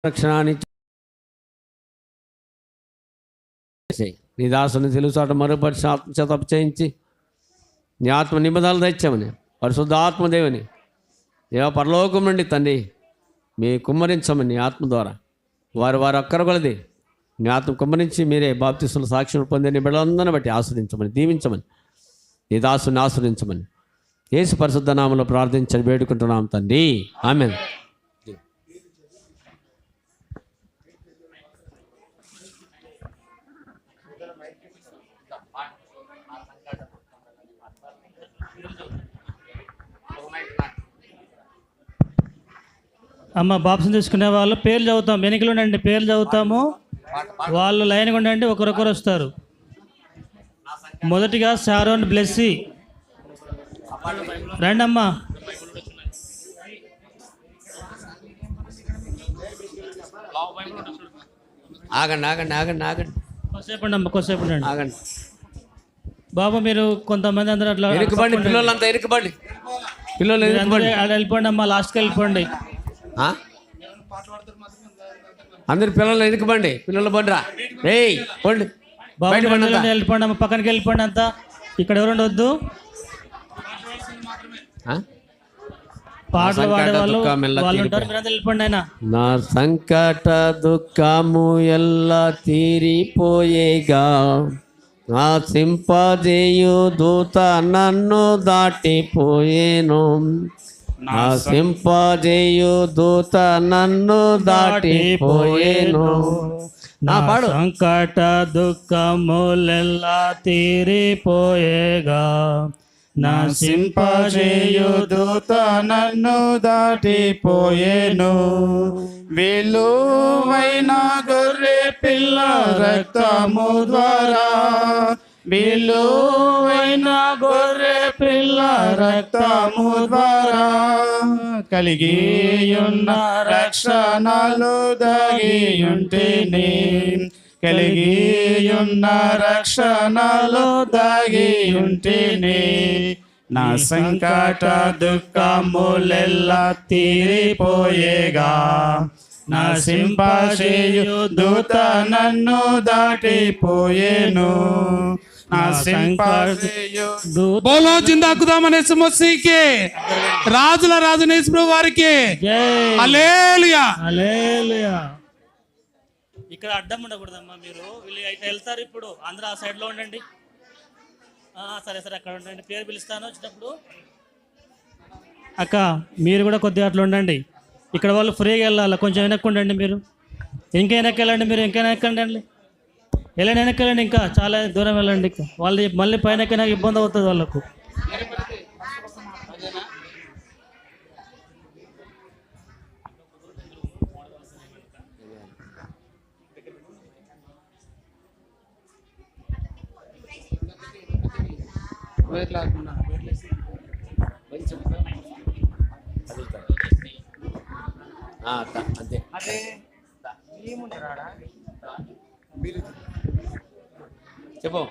రక్షణాన్ని నీ దాసుని తెలుసాట మరుపరిచి ఆత్మచేత చేయించి నీ ఆత్మ నిబంధనలు తెచ్చామని పరిశుద్ధ ఆత్మదేవని దేవ పరలోకం నుండి తండ్రి మీ కుమ్మరించమని నీ ఆత్మ ద్వారా వారు అక్కరగలది నీ ఆత్మ కుమ్మరించి మీరే బాప్తిస్మల సాక్ష్యం పొందే నీ బిడ్డలందరిని బట్టి ఆస్వాదించమని దీవించమని నీ దాసుని ఆస్వాదించమని యేసు పరిశుద్ధ నామములో ప్రార్థించని వేడుకుంటున్నాం తండ్రి ఆమేన్. అమ్మ బాప్సం తీసుకునే వాళ్ళు పేర్లు చదువుతాం, వెనుకలు ఉండండి, పేర్లు చదువుతాము, వాళ్ళు లైన్గా ఉండండి, ఒకరొకరు వస్తారు. మొదటిగా షారోన్ బ్లెస్సీ రండి అమ్మా. ఆగండి ఆగండి ఆగండి ఆగండి కొద్దిసేపు అండి, కొద్దిసేపు ఉండండి. ఆగండి బాబు మీరు కొంతమంది అందరూ అట్లా ఇరుకుబండి, పిల్లలంతా ఇరుకుబండి, పిల్లలు వెళ్ళిపోండి అమ్మా, లాస్ట్కి వెళ్ళిపోండి. అందరు పిల్లలు ఇరుకుబండి, పిల్లలు బండిరా రేయ్ పండి బాబు వెళ్ళిపోండి అమ్మ, పక్కనకి వెళ్ళిపోండి అంతా. ఇక్కడ ఎవరు ఉండవద్దు, పాటలు పాడేవాళ్ళు వాళ్ళు ఉంటారు, మీరంతా వెళ్ళిపోండి. అయినా నా సంకట దుఃఖము ఎల్లా తీరిపోయేగా, నా సింపజేయు దూత నన్ను దాటిపోయేను, నా సింపజేయు దూత నన్ను దాటిపోయేను. నా సంకట దుఃఖములెల్లా తీరిపోయేగా, నా సింపజేయు దూత నన్ను దాటిపోయేను. విలువైన గొర్రె పిల్ల రక్తము ద్వారా, విలువైన గొర్రె పిల్ల రక్తము ద్వారా కలిగియున్న రక్షణలు దాగియుంటిని, కలిగియున్న రక్షణలు దాగియుంటిని. నా సంకట దుఃఖములెల్లా తీరిపోయేగా, నా సింపజేయు దూత నన్ను దాటిపోయేను, నా సింపజేయు దూత. బోలో జిందాకుదామనే సమస్యకి రాజుల రాజు యేసు వారికి హల్లెలూయా హల్లెలూయా. ఇక్కడ అడ్డం ఉండకూడదమ్మా, మీరు వీళ్ళు అయితే వెళ్తారు. ఇప్పుడు అందరూ ఆ సైడ్లో ఉండండి. సరే సరే అక్కడ ఉండండి, పేరు పిలుస్తాను వచ్చినప్పుడు. అక్క మీరు కూడా కొద్దిగా అట్లా ఉండండి, ఇక్కడ వాళ్ళు ఫ్రీగా వెళ్ళాలి, కొంచెం వెనక్కి ఉండండి. మీరు ఇంకా వెనక్కి వెళ్ళండి, మీరు ఇంకా వెనక్కి వెళ్ళండి, వెళ్ళండి వెనక్కి వెళ్ళండి, ఇంకా చాలా దూరం వెళ్ళండి. వాళ్ళు మళ్ళీ పైన నాకు ఇబ్బంది అవుతుంది వాళ్ళకు. అంతే చెప్పు.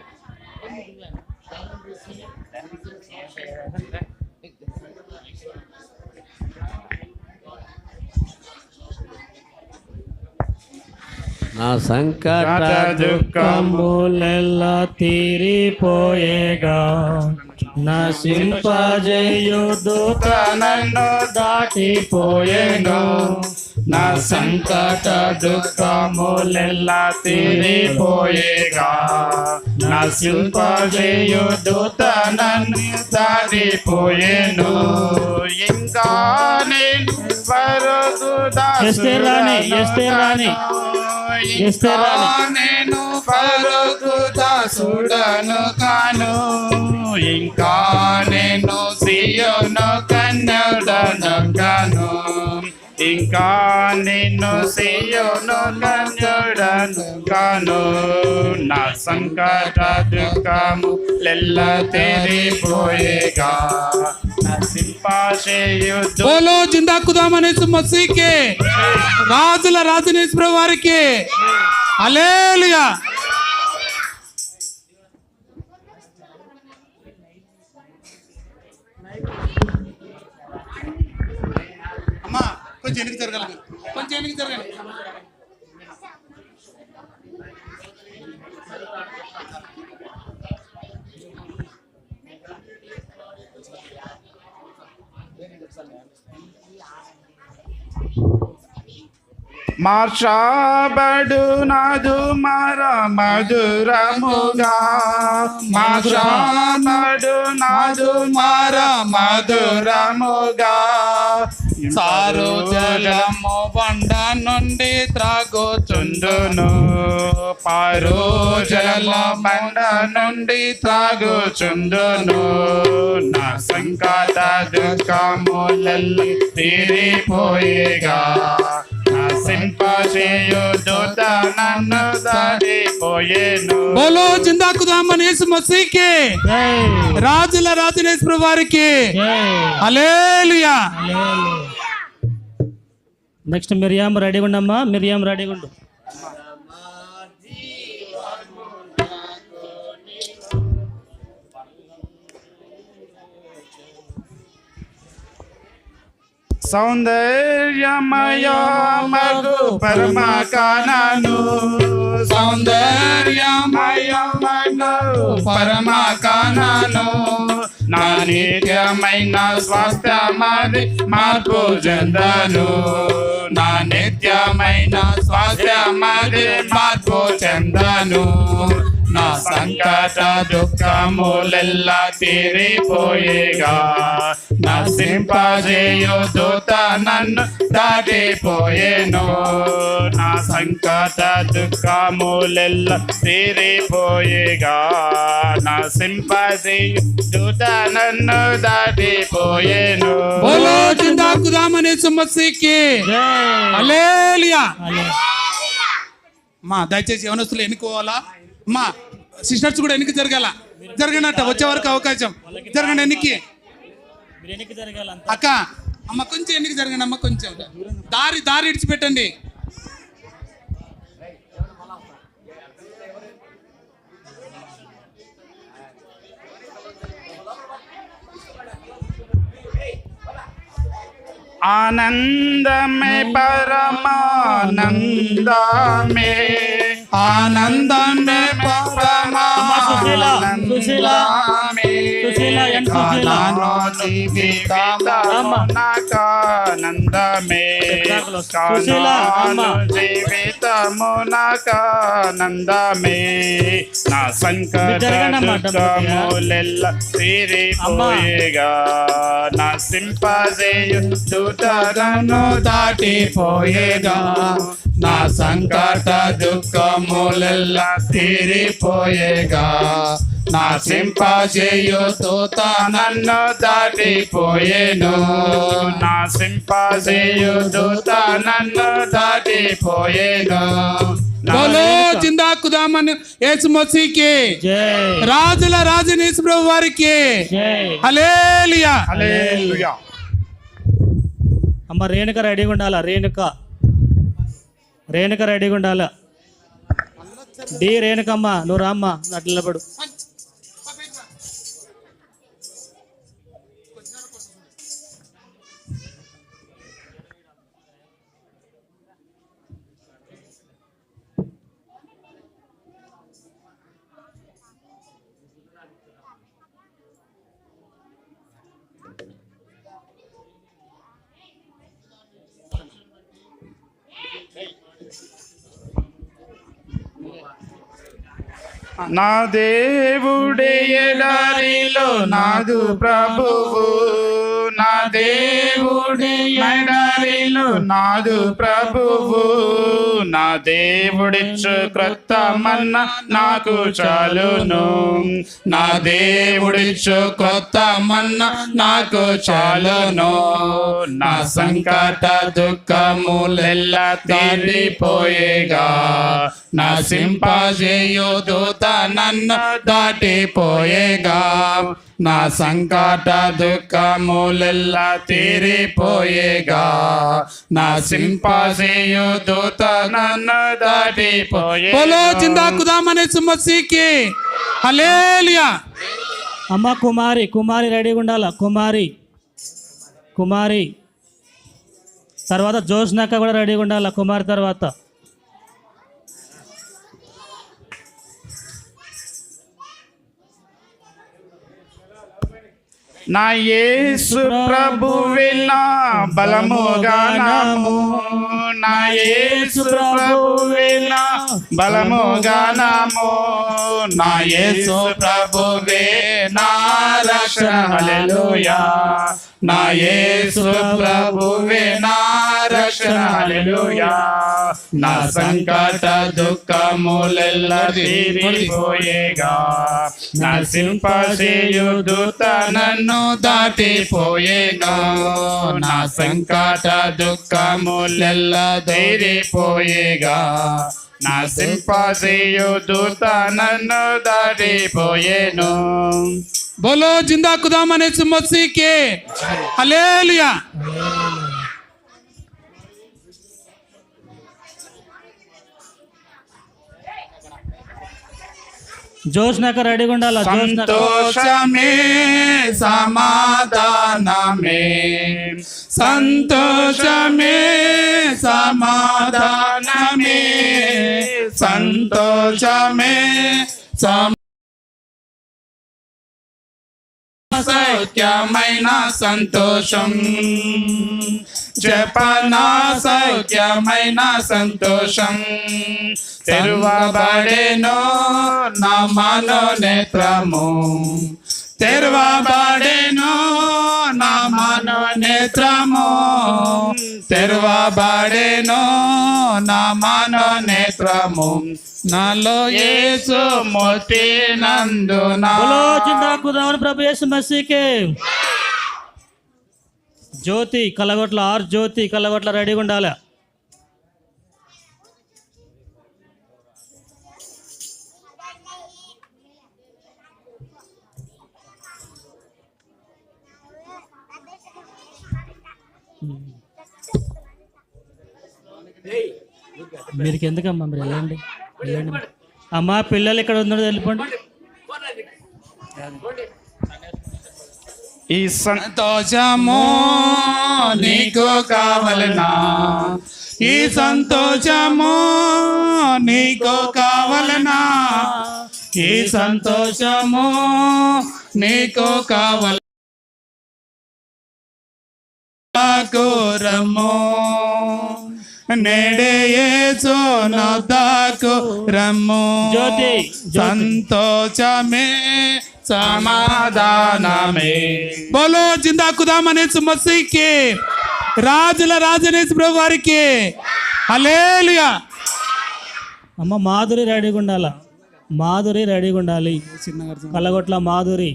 నా సంకట దుఃఖములెల్లా తీరిపోయేగా, నా సింపజేయు దూత నన్ను దాటిపోయేను, నా సంకట దుఃఖములెల్లా తీరిపోయేగా, నా సింపజేయు దూత నన్ను దాటిపోయేను. ఇంకా నేను నేను పలుకు దాసుడను కాను, ఇంకా నేను సియోను కన్నుడను కాను, ఇంకా నేను సియోను కన్నుడను కాను. నా సంకట దుఃఖము లెల్ల తీరిపోయేగా, నా సింపజేయు. బోలో జిందాకుదామనే మసీకి రాజుల రాజు యేసు వారికి హల్లెలూయా. అమ్మా కొంచెం వెనక్కి జరగాలి, కొంచెం వెనక్కి జరగాలి. మార్చబడు నాదు మర మధురముగా, మార్చబడు నాదు మర మధురముగా. సారు జలము బండ నుండి త్రాగుచుండును, పారు జల బండ నుండి త్రాగుచుండును. నా సంకట దుఃఖములెల్ల తీరిపోయేగా, నా సింపజేయు దూత నన్ను దాటిపోయేను. బోలో జిందాకుదామని యేసు మసీకి, రాజుల రాజునేశ్వర వారికి హల్లెలూయా. నెక్స్ట్ మిరియాం రెడీగా ఉండమ్మా, మిరియాం రెడీగా ఉండు. సౌందర్యమయ మగు పరమ కానను, సౌందర్యమయ మగు పరమ కానను. నా నిత్యమైన స్వాస్థ్యమది మార్పు చెందను, నా నిత్యమైన స్వాస్థ్యమది మార్పు చెందను. నా సంకట దుఃఖములెల్ల తీరిపోయేగా, నా సింపజేయు దూత నన్ను దాటిపోయేను. నా సంకట దుఃఖములెల్ల తీరిపోయేగా, నా సింపజేయు దూత నన్ను దాటిపోయేను. బోలో జిందాకుదామని యేసు మసీకి హల్లెలూయా. మా దయచేసి యవనస్తులు ఎన్నుకోవాలా, మా సిస్టర్స్ కూడా ఎన్నిక జరగాల, జరగనట్ట వచ్చే వరకు అవకాశం జరగండి. ఎన్నికి అక్క అమ్మ కొంచెం ఎన్నిక జరగండి అమ్మ, కొంచెం దారి ఇడిచిపెట్టండి. ఆనందమే పరమానందమే, ఆనందమే పరమానందమే. కానను జీవితమునకానందమే, కానను జీవితమునకానందమే. నా సంకట దుఃఖములెల్ల తీరిపోయేగా, నా సింపజేయు దూత నన్ను దాటిపోయేగా, నా సంకట దుఃఖములెల్ల తీరిపోయేగా, నా సింపజేయు దూత నన్ను దాటిపోయేను. నా సింపజేయు దూత నన్ను దాటిపోయేను. బోలో జిందాకుదామని యేసు మసీకి, రాజుల రాజునేశ్వర వారికి హల్లెలూయా. హల్లెలూయా. అమ్మ రేణుక రెడీగా ఉండాలా, రేణుక రెడీగా ఉండాలా. డి రేణుకమ్మ నువ్వు రామ్మ, అట్లా నిలబడు. నా దేవుడే ఎడారిలో నాదు ప్రభువు, నా దేవుడే ఎడారిలో నాదు ప్రభువు. నా దేవుడిచ్చు క్రొత్త మన్న నాకు చాలును, నా దేవుడిచ్చు క్రొత్త మన్న నాకు చాలును. నా సంకట దుఃఖములెల్ల తీరిపోయేగా, నా సింపజేయు దూత నన్ను దాటిపోయేగా, నా సంకట దుఃఖములెల్ల తీరిపోయేగా, నా సింపజేయు దూత నన్ను దాటిపోయే. బోలో జిందాకుదామని యేసు మసీకి హల్లెలూయా. అమ్మ కుమారి రెడీగా ఉండాలా, కుమారి తర్వాత జోష్నక్క కూడా రెడీగా ఉండాలా, కుమారి తర్వాత. నా యేసు ప్రభువే నా బలముగా నాము, నా యేసు ప్రభువే నా బలముగా నాము, నా యేసు ప్రభువే నా రక్షణ. హల్లెలూయా. నా యేసు ప్రభువే నా రక్షణ. హల్లెలూయా. నా సంకట దుఃఖములెల్ల తీరిపోయేగా, నశింపజేయు దూత నన్ను దాటిపోయేగా, నా సంకట దుఃఖములెల్ల తీరిపోయేగా, నశింపజేయు దూత నన్ను దాటిపోయేను. बोलो जिंदा खुदा मने मसीह के हालेलुया। జోష్ నాక రెడీగా ఉండాలా. సంతోషమే సమాధానమే, సంతోషమే సమాధానమే, సంతోషమే సౌఖ్యమైన సంతోషం, జపనా సౌఖ్యమైన సంతోషం. తెరువబడెను నా మనోనేత్రము, తెరువబడెను నా మనోనేత్రము, తెరువబడెను నా మనోనేత్రము. నాలో యేసు ముట్టినందున. బోలో జిందా ఖుదావన్ ప్రభు యేసు మసీకే. జ్యోతి కలగొట్ల, ఆర్ జ్యోతి కలగొట్ల రెడీగా ఉండాలి. మీరు ఎందుకమ్మా, మీరు వెళ్ళండి వెళ్ళండి అమ్మా. పిల్లలు ఇక్కడ ఉన్నారో వెళ్ళిపోండి. ఈ సంతోషము నీకు కావలనా, ఈ సంతోషము నీకు కావలనా, ఈ సంతోషము నీకు కావలనా. రమ్ము నేడే యేసు నొద్దకు రమ్ము. జ్యోతి సంతోషమే సమాధానమే. बोलो जिंदा खुदा मने मसीह के రాజుల రాజనేసు ప్రభు వారికి హల్లెలూయా. అమ్మ మాధురి రెడీగా ఉండాలా, మాధురి రెడీగా ఉండాలి. కలగొట్ల మాధురి.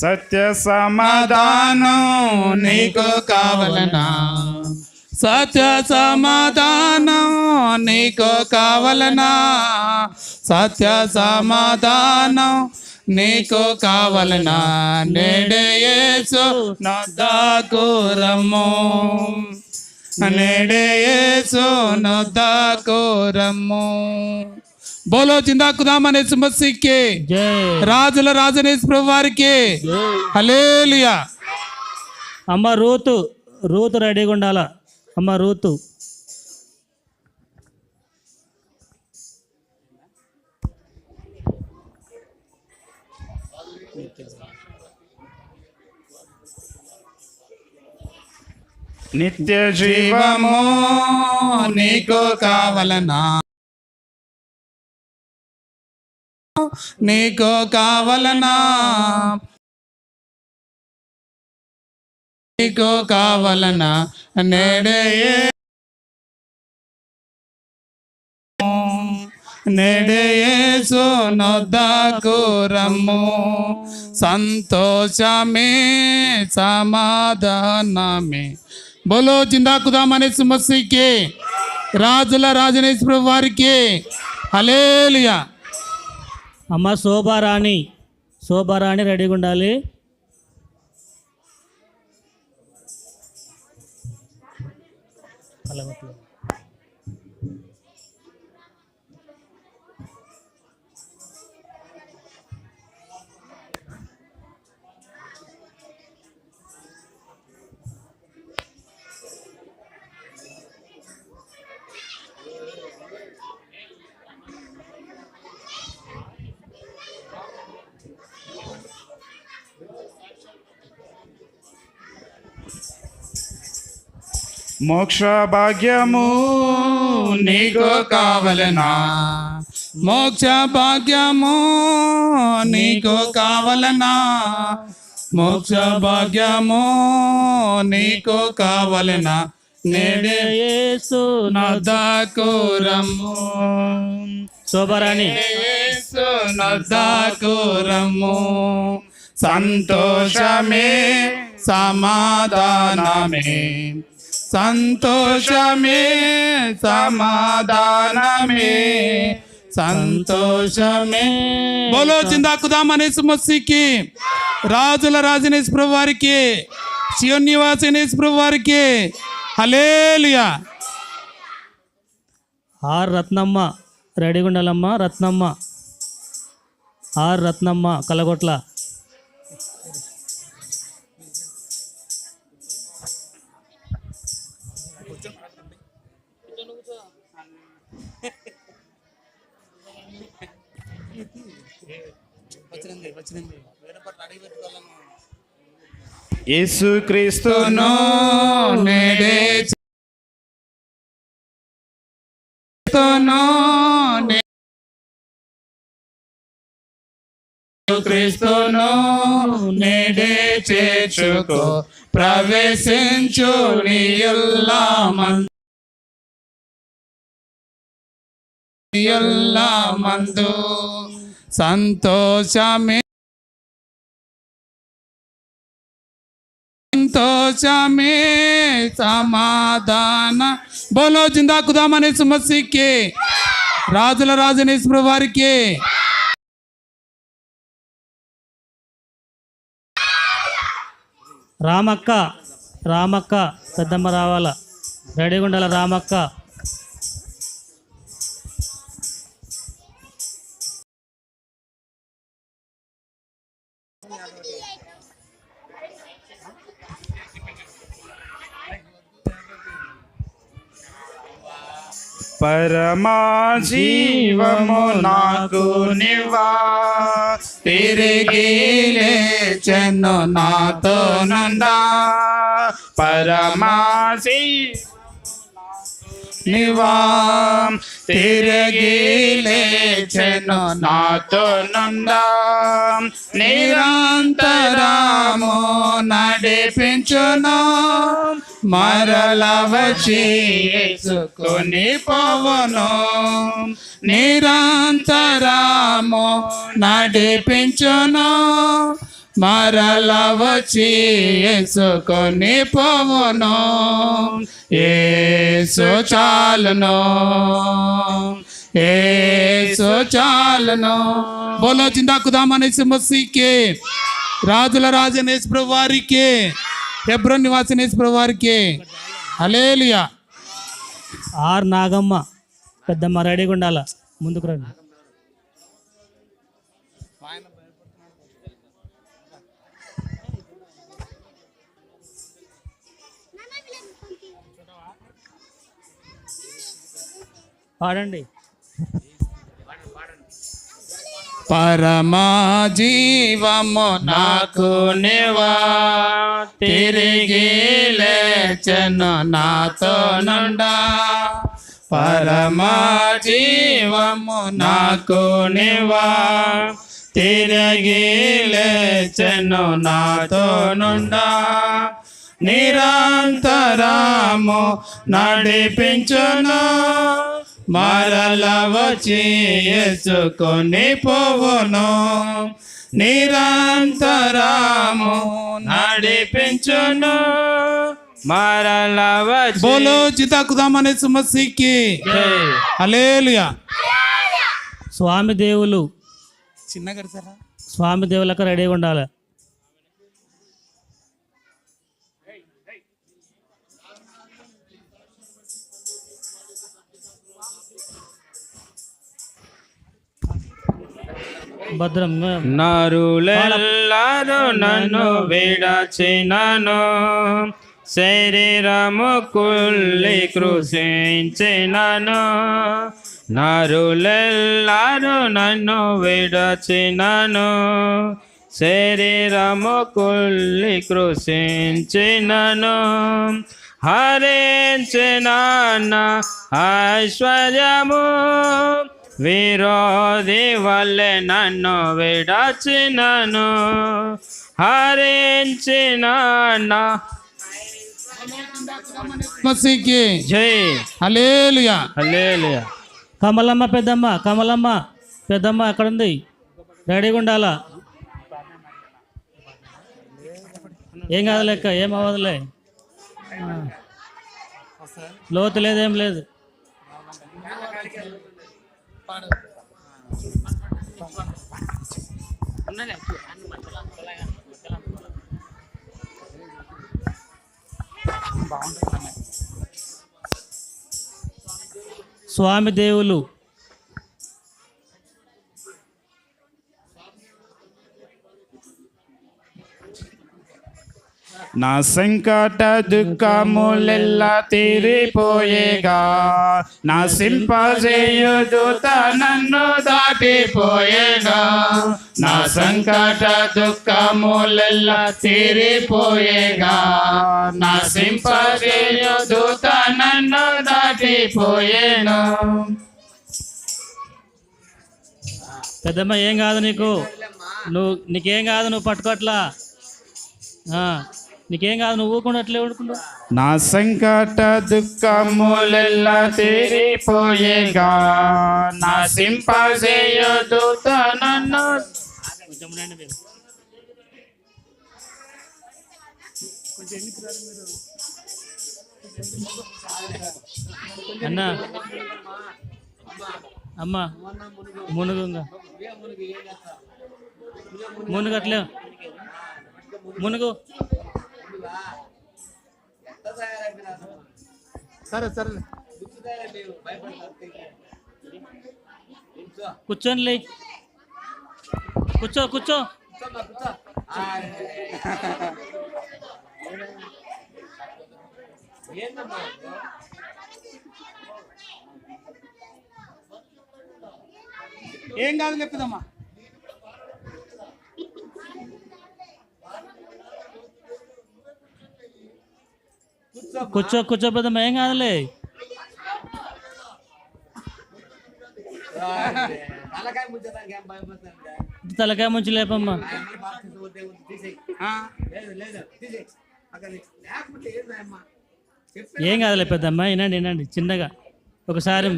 సత్య సమాధానం నీకు కావలనా, సత్య సమాధానం నీకు కావలనా, సత్య సమాధానం నీకు కావలనా. నేడే యేసు నొద్దకు రమ్ము, నేడే యేసు నొద్దకు రమ్ము. బోలో జిందా ఖుదా మనే మసీహ్ కే జై. రాజుల రాజనేసు ప్రభు వారికి హల్లెలూయా. అమ్మ రూతు, రూతు రెడీగా ఉండాలా. అమ్మ రూతు. నిత్య జీవము నీకు కావలనా, నీకు కావలనా, నీకు కావలనా. నేడే నేడే యేసు నొద్దకు రమ్ము, సంతోషమే సమాధానమే. బోలో జిందా ఖుదా మనే మసీహ్ కే రాజుల రాజనేసు ప్రభు వారికి హల్లెలూయా. అమ్మ శోభారాణి, శోభారాణి రెడీగా ఉండాలి. మోక్ష భాగ్యము నీకు కావలనా, మోక్ష భాగ్యము నీకు కావలనా, మోక్ష భాగ్యము నీకు కావలనా, నేడే యేసు నొద్దకు రమ్ము, శోభరాణి యేసు నొద్దకు రమ్ము. సంతోషమే సమాధానమే, సంతోషమే సమాధానమే, సంతోషమే. బోలో జిందా ఖుదా మనీసు మసీకి, రాజుల రాజనేసు ప్రభు వారికి, సియోన్ నివాసినేసు ప్రభు వారికి హల్లెలూయా. ఆర్ రత్నమ్మ రెడీగా ఉండాలమ్మ. రత్నమ్మ, ఆర్ రత్నమ్మ కలగొట్ల. యేసుక్రీస్తును నేడే క్రీస్తును నేడే చేర్చుకో, ప్రవేశించు మందు. సంతోషమే సంతోషమే సమాధాన. బోలో జిందా ఖుదా మనీసు మసీకి, రాజుల రాజనేసు ప్రభు వారికి. రామక్క, రామక్క పెద్దమ్మ రావాల. రెడీగా ఉండాల రామక్క. పరమా జీవము నాకు నివా, తిరిగి లేచెను నాతో నందా, పరమా నివా తిరిగి లేచెను నాతో నందా, నిరంతరము నడిపించును, మరల వచ్చి యేసుకొని పోవును, నిరంతరము నడిపించును, మరల వచ్చి యేసుకొని పోవును. యేసు చాలును, యేసు చాలును. బోలో జిందా ఖుదా మనీసు మసీకి, రాజుల రాజనేసు ప్రభు వారికి, హెబ్రోన్ నివాసినేసు ప్రభు వారికి హల్లెలూయా. ఆర్ నాగమ్మ పెద్దమ్మ రెడీగా ఉండాల. ముందుకు రండి. పాడండి. పరమా జీవము నాకు నివా, తిరిగి లేచెను నాతో నుండా, పరమా జీవము నాకు నివా, తిరిగి లేచెను నాతో నుండా, నిరంతరము నడిపించును, మరల వచ్చి యేసుకొని పోవును, నిరంతరము నడిపించును, మరల వచ్చి. బోలో జిందా ఖుదా మనీసు మసీకి హల్లెలూయా. స్వామి దేవులు, చిన్నగా సార్, స్వామి దేవులకు రెడీగా ఉండాలి. భద్రం. నరులెల్లరు నన్ను విడచినను, శరీరము కుల్లి కృషించినను, నరులెల్లరు నన్ను విడచినను, శరీరము కుల్లి కృషించినను, హరించిన ఐశ్వర్యము విరోధి వల్లే నన్ను విడచినను హరించిన మసీకి జై హల్లెలూయా. హల్లెలూయా. కమలమ్మ పెద్దమ్మ అక్కడ ఉంది, రెడీగా ఉండాలా. ఏం కాదు లెక్క, ఏం అవ్వదులే, లోతు లేదేం లేదు. స్వామి దేవులు నా సంకట దుఃఖములెల్ల తీరిపోయేగా నా సింపజేయుదూత నన్ను దాటిపోయేగా నా సంకట దుఃఖములెల్ల తీరిపోయేగా నా సింపజేయుదూత నన్ను దాటిపోయేను. పెద్దమ్మ ఏం కాదు నీకేం కాదు, నువ్వు పట్టుకోట్లా, నీకేం కాదు, నువ్వు ఊకుండా అట్లే ఊడుకుంటా. నా సంకట దుఃఖములెల్ల తీరిపోయేగా నా సింపజేయుదూత నన్ను అన్నా అమ్మ మునుగు అట్లే మునుగు. కూర్చొని లే, కూర్చో. ఏం కాదు లేపుదమ్మా. కూర్చో పెద్దమ్మ, ఏం కాదులే. తలకాయ ముంచి లేపమ్మా. ఏం కాదులే పెద్దమ్మ, వినండి చిన్నగా ఒకసారి.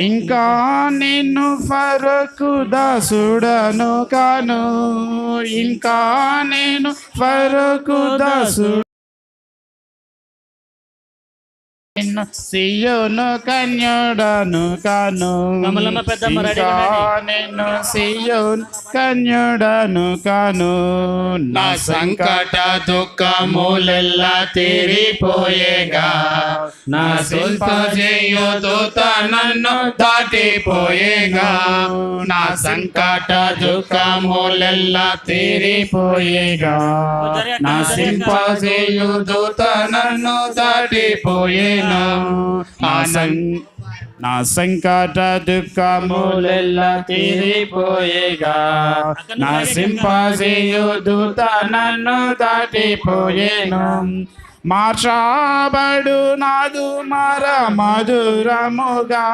ఇంకా నేను ఫరకు దాసుడను కాను ఇంకా నేను ఫరకు దాసుడు సియోను కన్యుడను కాను కమలమ్మ పెద్దమ్మ రెడీ నేను సియోను కన్యుడను కాను నా సంకట దుఃఖములెల్ల తీరిపోయేగా నా సింపజేయుదూత నన్ను దాటిపోయేగా నా సంకట దుఃఖములెల్ల తీరిపోయేగా నా సింపజేయుదూత నన్ను దాటిపోయేగా నా సంకట దుఃఖములెల్ల తీరిపోయేగా నా సింపజేయుదూత నన్ను దాటిపోయేను మార్చాబడు నాదు మర మధురముగా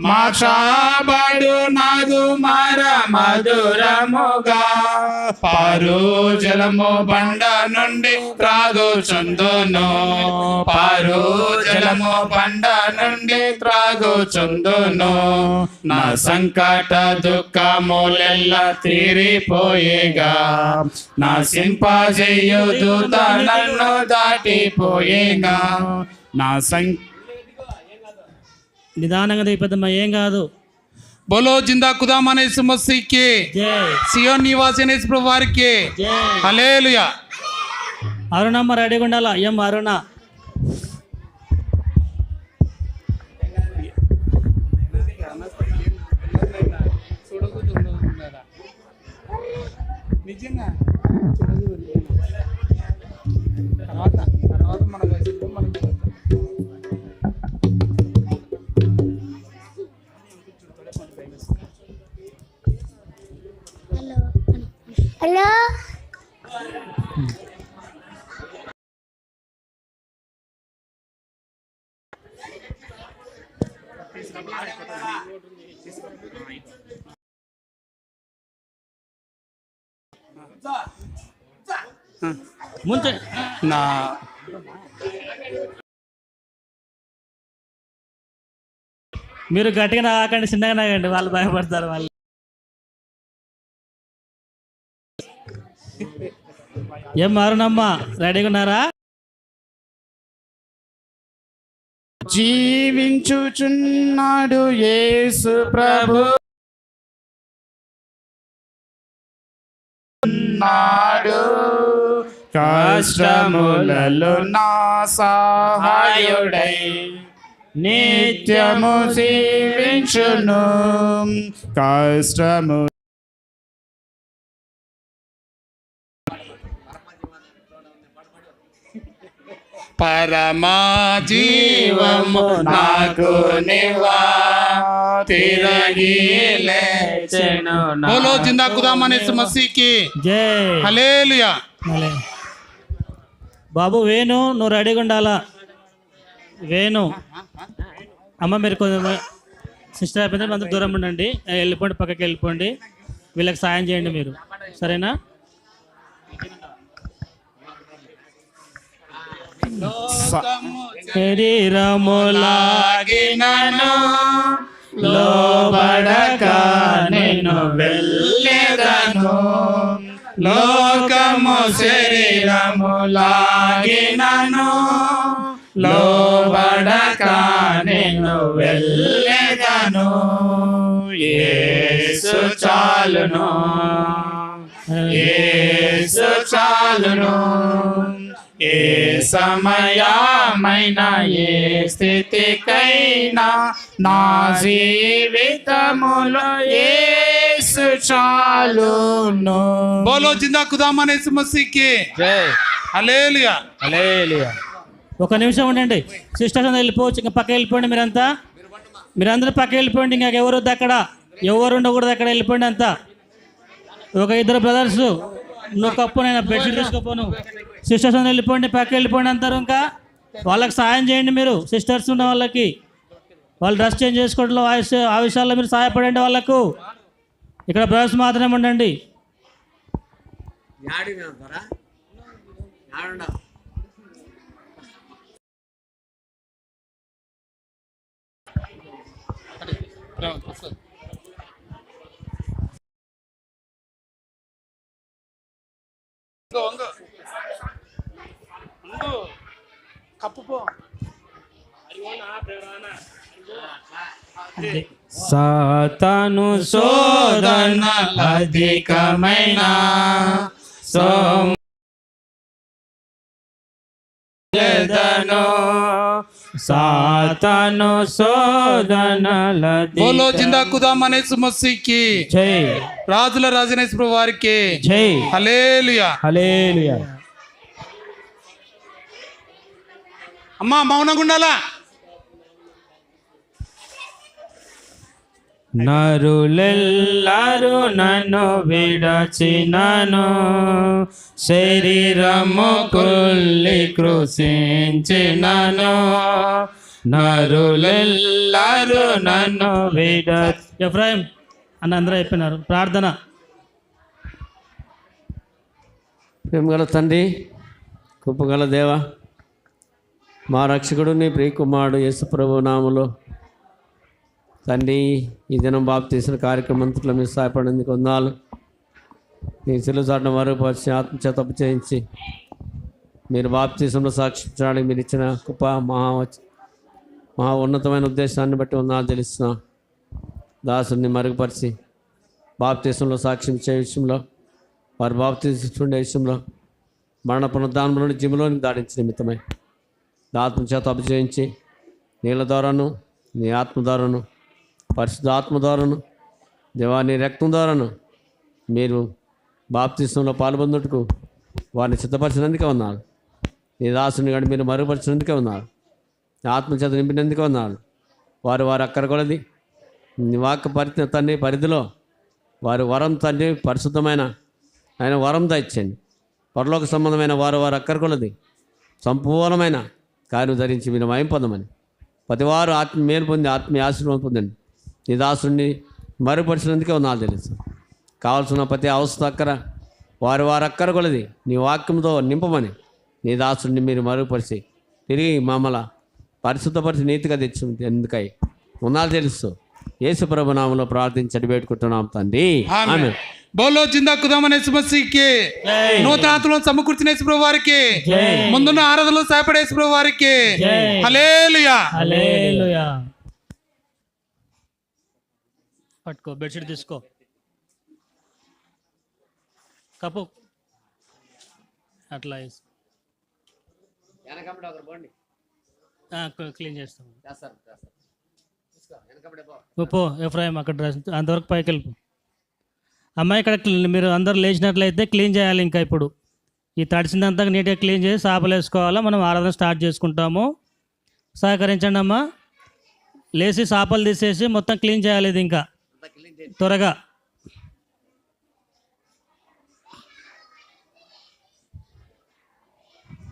మార్చాబడు నాదు మర మధురముగా పారు జలము బండ నుండి త్రాగుచుందును పారు జలము బండ నుండి త్రాగుచుందును నా సంకట దుఃఖములెల్ల తీరిపోయేగా నా సింపజేయుదూత నన్ను దాటిపోయేగా నా నిదానంగా దిగిపోద్దమ్మా, ఏం కాదు. बोलो जिंदा खुदा माने यीशु मसीह के सियोन निवासी ने इस प्रभु के हालेलुया. అరుణమ్మ రెడీగా ఉండాలా. ఏం అరుణ నిజంగా హలో ముంచే నా మీరు గట్టిగా నాకండి, చిన్నగా నాగండి, వాళ్ళు భయపడతారు. వాళ్ళు ఏం మారునమ్మా, రెడీగా ఉన్నారా? జీవించుచున్నాడు యేసు ప్రభు నాడు కష్టములలో నా సహాయుడై నిత్యము జీవించును కష్టము పరమా జీవము నాకు నివా తిరగి లేచెను. బోలో జిందా ఖుదామనేసు మసీకి జై. హల్లెలూయా. బాబు వేణు, నువ్వు రెడీగా ఉండాలా. వేణు అమ్మ, మీరు కొంచెం సిస్టర్ అయిపోయింది, అందరూ దూరం ఉండండి, వెళ్ళిపోండి, పక్కకి వెళ్ళిపోండి. వీళ్ళకి సాయం చేయండి మీరు, సరేనా? శరీరములాగినను లోబడక నేను వెళ్ళెదను. లోకము శరీరములాగినను లోబడక నేను వెళ్ళెదను. యేసు చాలును, యేసు చాలును. ఏ సమయమైన ఏ స్థితికైనా నా జీవితములో యేసు చాలును. బోలో జిందా ఖుదామనేసు మసీకి హల్లెలూయా. హల్లెలూయా. ఒక నిమిషం ఉండండి, సిస్టర్స్ అందరూ వెళ్ళిపోవచ్చు, ఇంకా పక్క వెళ్ళిపోండి. మీరందరూ పక్క వెళ్ళిపోండి, ఇంకా ఎవరు వద్దు అక్కడ, ఎవరు ఉండకూడదు అక్కడ, వెళ్ళిపోండి అంతా. ఒక ఇద్దరు బ్రదర్స్, నువ్వు కప్పు, నేను బెడ్షీట్ తీసుకోపోను. సిస్టర్స్ అందరూ వెళ్ళిపోండి, పక్క వెళ్ళిపోండి అంటారు. ఇంకా వాళ్ళకి సాయం చేయండి మీరు, సిస్టర్స్ ఉన్న వాళ్ళకి. వాళ్ళు డ్రెస్ చేంజ్ చేసుకోవడంలో ఆ విషయాల్లో మీరు సహాయపడండి వాళ్ళకు. ఇక్కడ బ్రదర్స్ మాత్రమే ఉండండి. సాతాను శోధన అధికమైన సోమను సాతాను శోధనల. బోలో జిందా ఖుదామనేసు మసీకి జై. రాజుల రాజనేసు ప్రభు వారికి జై. హల్లెలూయా. హల్లెలూయా. అమ్మా మౌనంగా ఉండాలా. నరులెల్లరు నన్ను విడచినను, శరీరము కుల్లి కృషించినను. నరులెల్లరు నన్ను ఎఫ్రాయిం అన్న అందరూ అయిపోయినారు. ప్రార్థన. ప్రేమగల తండ్రి, కృపగల దేవ, మా రక్షకుడు నీ ప్రియకుమారుడు యేసు ప్రభు నామములో తండ్రి, ఈ దినం బాప్తీసిన కార్యక్రమంలో మీరు సహాయపడేందుకు వందనాలు. నీ సిలువ చాటున మరుగుపరిచి ఆత్మచేత చేయించి మీరు బాప్తీసంలో సాక్షించడానికి మీరు ఇచ్చిన కృప మహా ఉన్నతమైన ఉద్దేశాన్ని బట్టి వందనాలు తెలుస్తున్నా. దాసుని మరుగుపరిచి బాప్తీసంలో సాక్ష్యం ఇచ్చే విషయంలో, వారు బాప్తీసుండే విషయంలో, మరణ పునరుద్ధానం నుండి జిమ్లోనికి దాడించిన నిమిత్తమై ఆత్మచేత అభిజయించి నీళ్ళ ద్వారాను, నీ ఆత్మ ద్వారాను, పరిశుద్ధ ఆత్మ ద్వారాను, దేవా నీ రక్తం ద్వారాను మీరు బాప్తీసంలో పాల్పొందుటకు వారిని సిద్ధపరిచినందుకే ఉన్నారు. నీ దాసుని కానీ మీరు మరుగుపరిచినందుకే ఉన్నారు. ఆత్మచేత నింపినందుకే ఉన్నారు. వారు అక్కడ కొలది నీ వాక్య తండ్రి పరిధిలో వారి వరం తండ్రి పరిశుద్ధమైన ఆయన వరం దయచండి. పరలోక సంబంధమైన వారు అక్కరకొలది సంపూర్ణమైన కార్యం ధరించి మీరు మయం పొందమని ప్రతివారు ఆత్మ మేలు పొంది ఆత్మీయ ఆశీర్వాదం పొందండి. నీ దాసుడిని మరుగుపరిచినందుకే నాకు తెలుసు. కావాల్సిన ప్రతి అవసరం అక్కర వారు అక్కరకొలది నీ వాక్యంతో నింపమని నీ దాసుడిని మీరు మరుగుపరిచి తిరిగి మమ్మల్ని పరిశుద్ధపరిచి నీతిగా తెచ్చి ఎందుకై ఉన్నాళ్ళు తెలుసు. యేసు ప్రభు నామములో ప్రార్థించి పెట్టుకుంటున్నాం తండ్రి. ఆమె బోలో జిందా ఖుదామనే సుమసీకి నూతన ఆత్మలో సమకూర్చిన యేసు ప్రభు వారికి ముందున్న ఆరాధనలో సహాయపడే యేసు ప్రభు వారికి హల్లెలూయా. హల్లెలూయా. పట్టుకో, బెడ్షీట్ తీసుకో, కప్పు అట్లా వేసి క్లీన్ చేస్తాం. పో ఎఫ్రాయిం అక్కడ డ్రెస్ అంతవరకు పైకి వెళ్ళిపో. అమ్మాయి ఇక్కడ మీరు అందరు లేచినట్లయితే క్లీన్ చేయాలి. ఇంకా ఇప్పుడు ఈ తడిసిందంతా నీట్గా క్లీన్ చేసి సాపలు వేసుకోవాలా. మనం ఆరాధన స్టార్ట్ చేసుకుంటాము. సహకరించండి అమ్మా. లేచి సాపలు తీసేసి మొత్తం క్లీన్ చేయాలి. ఇది ఇంకా త్వరగా